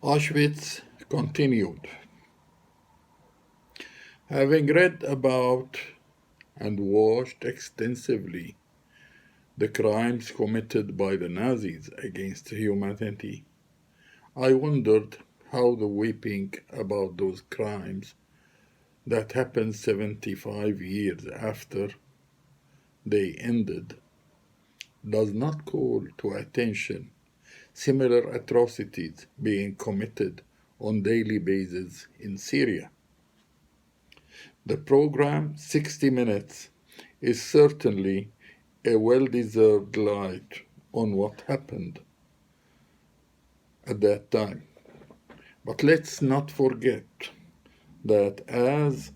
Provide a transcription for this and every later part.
Auschwitz continued. Having read about and watched extensively the crimes committed by the Nazis against humanity, I wondered how the weeping about those crimes that happened 75 years after they ended does not call to attention similar atrocities being committed on daily basis in Syria. The program 60 Minutes is certainly a well-deserved light on what happened at that time. But let's not forget that as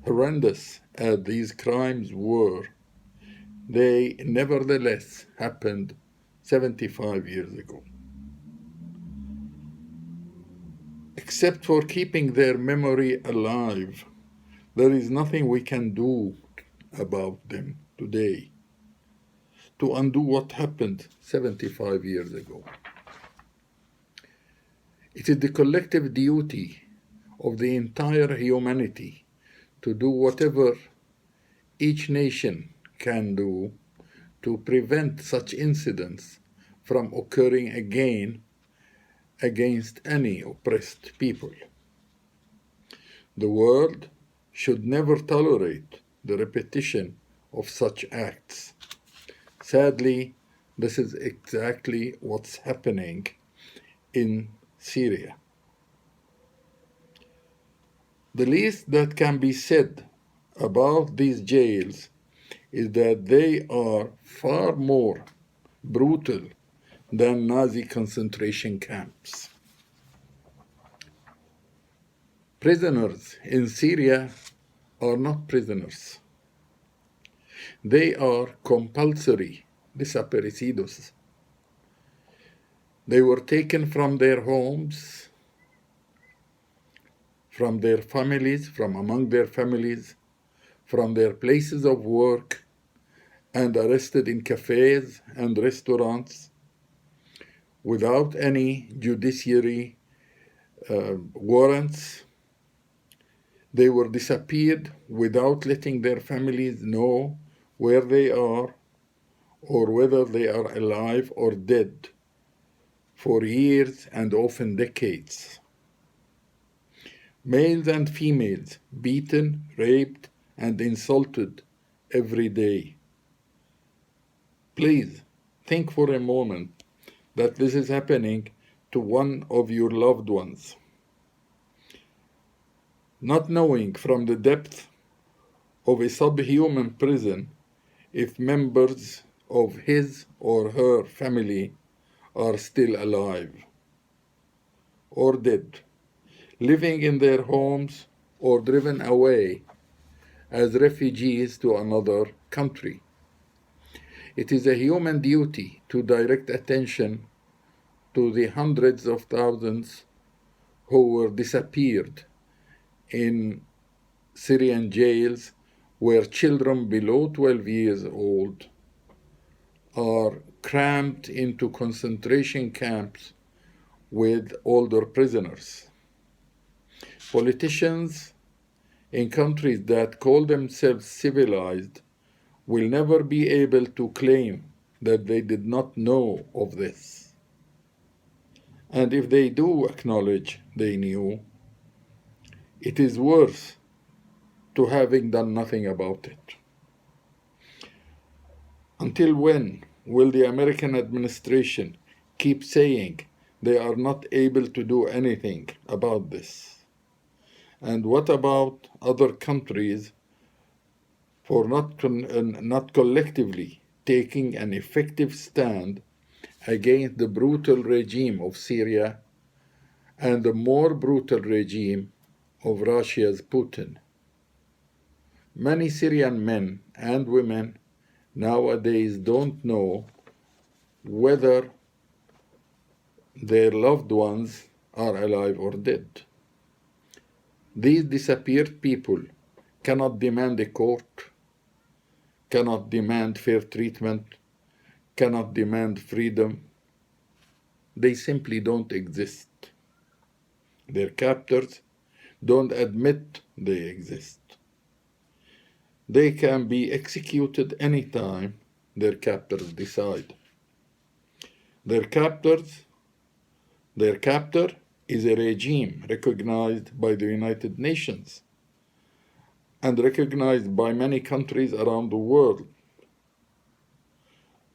horrendous as these crimes were, they nevertheless happened 75 years ago. Except for keeping their memory alive, there is nothing we can do about them today to undo what happened 75 years ago. It is the collective duty of the entire humanity to do whatever each nation can do to prevent such incidents from occurring again against any oppressed people. The world should never tolerate the repetition of such acts. Sadly, this is exactly what's happening in Syria. The least that can be said about these jails is that they are far more brutal than Nazi concentration camps. Prisoners in Syria are not prisoners. They are compulsory desaparecidos. They were taken from their homes, from their families, from among their families, from their places of work, and arrested in cafes and restaurants without any judiciary warrants. They were disappeared without letting their families know where they are or whether they are alive or dead for years and often decades. Males and females beaten, raped, and insulted every day. Please think for a moment that this is happening to one of your loved ones. Not knowing from the depth of a subhuman prison if members of his or her family are still alive or dead, living in their homes or driven away as refugees to another country. It is a human duty to direct attention to the hundreds of thousands who were disappeared in Syrian jails where children below 12 years old are crammed into concentration camps with older prisoners. Politicians in countries that call themselves civilized will never be able to claim that they did not know of this. And if they do acknowledge they knew, it is worse to having done nothing about it. Until when will the American administration keep saying they are not able to do anything about this? And what about other countries for not collectively taking an effective stand against the brutal regime of Syria and the more brutal regime of Russia's Putin? Many Syrian men and women nowadays don't know whether their loved ones are alive or dead. These disappeared people cannot demand a court, cannot demand fair treatment, cannot demand freedom. They simply don't exist. Their captors don't admit they exist. They can be executed anytime their captors decide. Their captors, their captor is a regime recognized by the United Nations and recognized by many countries around the world.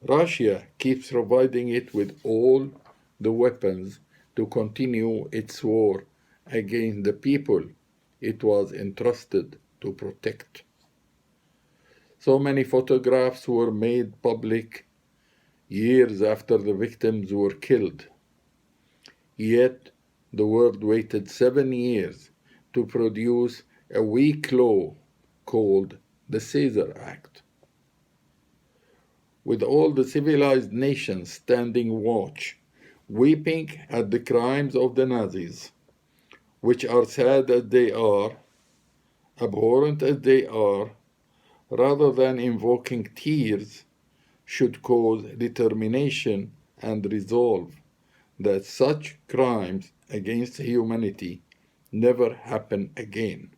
Russia keeps providing it with all the weapons to continue its war against the people it was entrusted to protect. So many photographs were made public years after the victims were killed. Yet the world waited 7 years to produce a weak law called the Caesar Act. With all the civilized nations standing watch, weeping at the crimes of the Nazis, which are sad as they are, abhorrent as they are, rather than invoking tears, should cause determination and resolve that such crimes against humanity never happen again.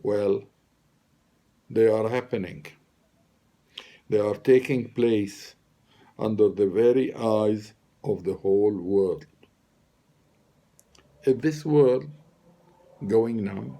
Well, they are happening. They are taking place under the very eyes of the whole world. Is this world going numb?